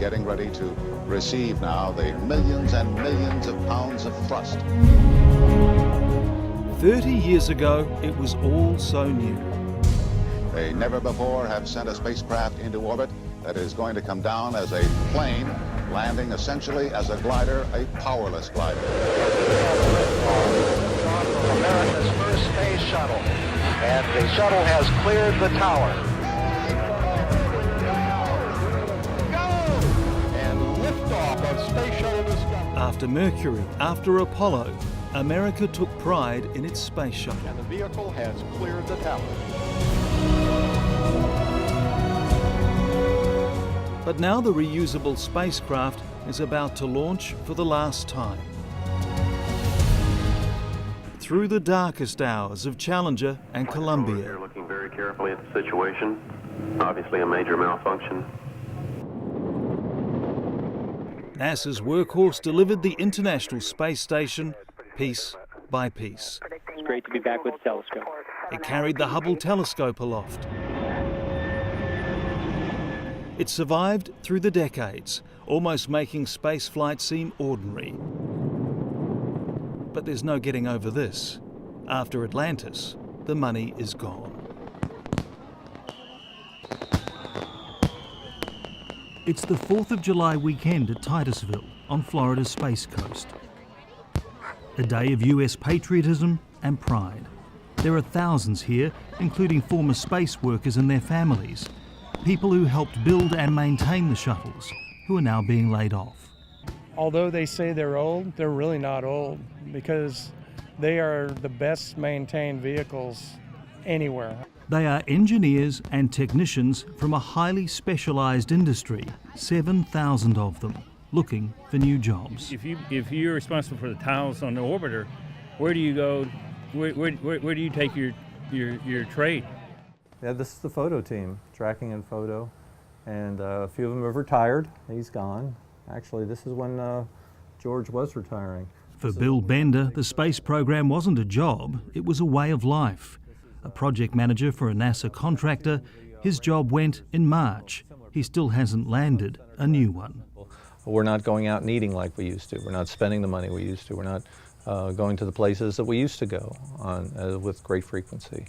getting ready to receive now the millions and millions of pounds of thrust. 30 years ago, it was all so new. They never before have sent a spacecraft into orbit that is going to come down as a plane, landing essentially as a glider, a powerless glider. America's first space shuttle, and the shuttle has cleared the tower. And liftoff of Space Shuttle Discovery. After Mercury, after Apollo, America took pride in its space shuttle. And the vehicle has cleared the tower. But now the reusable spacecraft is about to launch for the last time. Through the darkest hours of Challenger and Columbia. We're looking very carefully at the situation. Obviously a major malfunction. NASA's workhorse delivered the International Space Station piece by piece. It's great to be back with the telescope. It carried the Hubble telescope aloft. It survived through the decades, almost making spaceflight seem ordinary. But there's no getting over this. After Atlantis, the money is gone. It's the 4th of July weekend at Titusville on Florida's Space Coast. A day of US patriotism and pride. There are thousands here, including former space workers and their families, people who helped build and maintain the shuttles, who are now being laid off. Although they say they're old, they're really not old because they are the best maintained vehicles anywhere. They are engineers and technicians from a highly specialised industry, 7,000 of them, looking for new jobs. If you're responsible for the tiles on the orbiter, where do you go? Where do you take your trade? Yeah, this is the photo team, tracking and photo, and a few of them have retired. He's gone. Actually, this is when George was retiring. For Bill Bender, the space program wasn't a job, it was a way of life. A project manager for a NASA contractor, his job went in March. He still hasn't landed a new one. We're not going out and eating like we used to. We're not spending the money we used to. We're not going to the places that we used to go on with great frequency.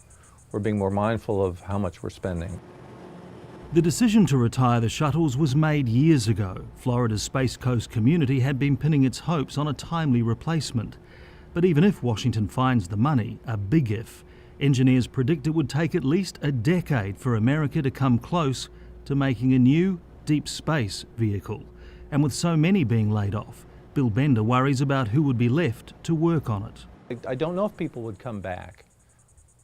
We're being more mindful of how much we're spending. The decision to retire the shuttles was made years ago. Florida's Space Coast community had been pinning its hopes on a timely replacement. But even if Washington finds the money, a big if, engineers predict it would take at least a decade for America to come close to making a new deep space vehicle. And with so many being laid off, Bill Bender worries about who would be left to work on it. I don't know if people would come back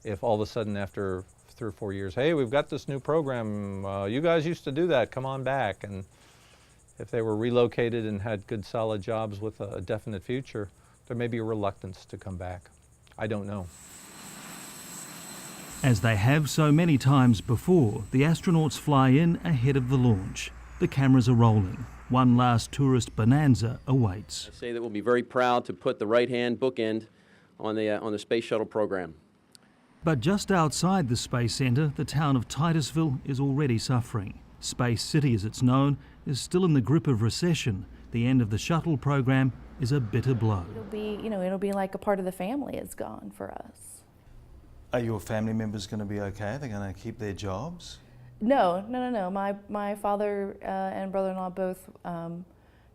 if all of a sudden after 3 or 4 years, hey, we've got this new program, you guys used to do that, come on back. And if they were relocated and had good solid jobs with a definite future, there may be a reluctance to come back. I don't know. As they have so many times before, the astronauts fly in ahead of the launch. The cameras are rolling. One last tourist bonanza awaits. I say that we'll be very proud to put the right-hand bookend on the Space Shuttle program. But just outside the Space Center, the town of Titusville is already suffering. Space City, as it's known, is still in the grip of recession. The end of the shuttle program is a bitter blow. It'll be like a part of the family is gone for us. Are your family members going to be okay? Are they going to keep their jobs? No. My father and brother-in-law both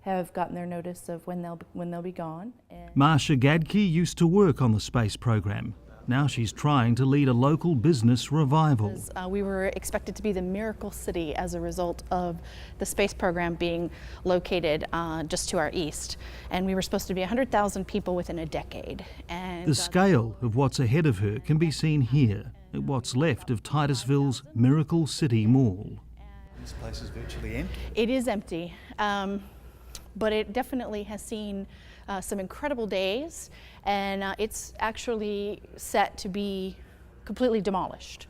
have gotten their notice of when they'll be gone. And Marsha Gadke used to work on the space program. Now she's trying to lead a local business revival. We were expected to be the miracle city as a result of the space program being located just to our east. And we were supposed to be 100,000 people within a decade. And the scale of what's ahead of her can be seen here at what's left of Titusville's Miracle City Mall. This place is virtually empty. It is empty, but it definitely has seen some incredible days, and it's actually set to be completely demolished.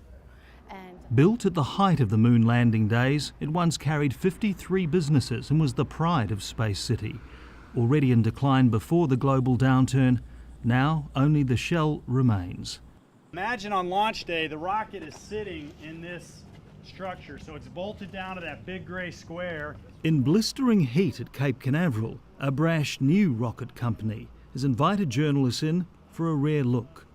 Built at the height of the moon landing days, it once carried 53 businesses and was the pride of Space City. Already in decline before the global downturn, now only the shell remains. Imagine on launch day, the rocket is sitting in this structure, so it's bolted down to that big gray square. In blistering heat at Cape Canaveral, a brash new rocket company has invited journalists in for a rare look.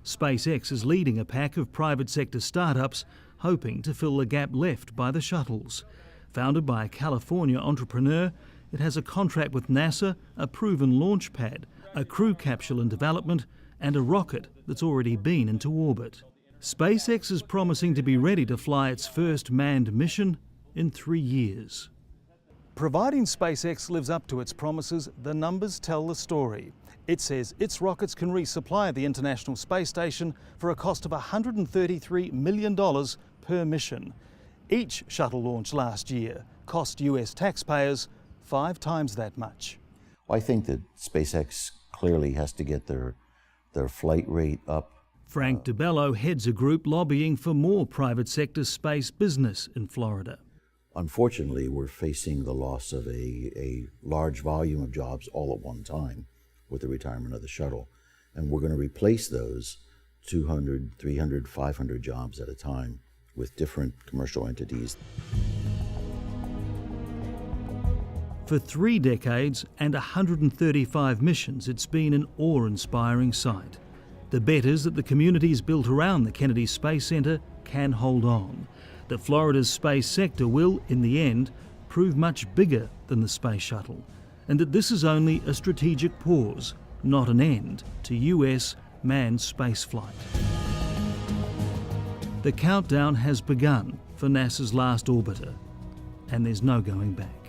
SpaceX is leading a pack of private sector startups hoping to fill the gap left by the shuttles. Founded by a California entrepreneur, it has a contract with NASA, a proven launch pad, a crew capsule in development, and a rocket that's already been into orbit. SpaceX is promising to be ready to fly its first manned mission in 3 years. Providing SpaceX lives up to its promises, the numbers tell the story. It says its rockets can resupply the International Space Station for a cost of $133 million per mission. Each shuttle launch last year cost US taxpayers 5 times that much. I think that SpaceX clearly has to get their flight rate up. Frank DeBello heads a group lobbying for more private sector space business in Florida. Unfortunately, we're facing the loss of a large volume of jobs all at one time with the retirement of the shuttle. And we're going to replace those 200, 300, 500 jobs at a time with different commercial entities. For 3 decades and 135 missions, it's been an awe-inspiring sight. The bet is that the communities built around the Kennedy Space Center can hold on, that Florida's space sector will, in the end, prove much bigger than the space shuttle, and that this is only a strategic pause, not an end, to US manned spaceflight. The countdown has begun for NASA's last orbiter, and there's no going back.